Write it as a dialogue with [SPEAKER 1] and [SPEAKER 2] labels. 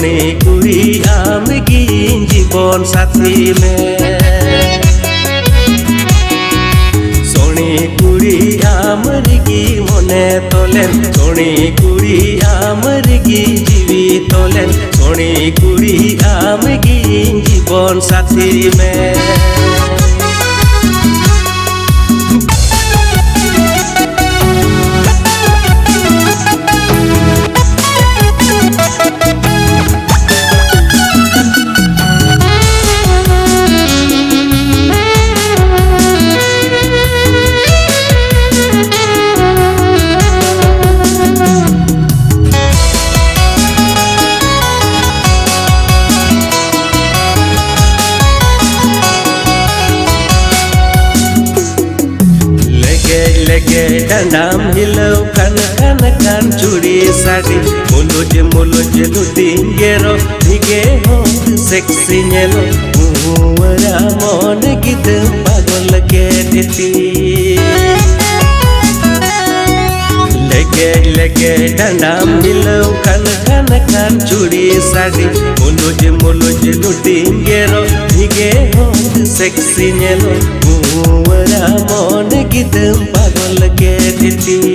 [SPEAKER 1] सोनी कुड़ी आम गी जीवन साथी में सोनी कुड़ी आमर गी मने तोलेन सोनी कुड़ी आमर गी जीवी तोलेन सोनी कुड़ी आम गी जीवन साथी में लगे डंडाम हिलव खान खान खान चूड़ी साड़ी मुलुज लुटिंगेरो भिगे होत सेक्सी नेलो मुवरा मन गिद पागल के देती लगे डंडाम हिलव खान खान खान चूड़ी साड़ी मुलुज लुटिंगेरो भिगे होत सेक्सी नेलो मुवरा मन गिद पागल के देती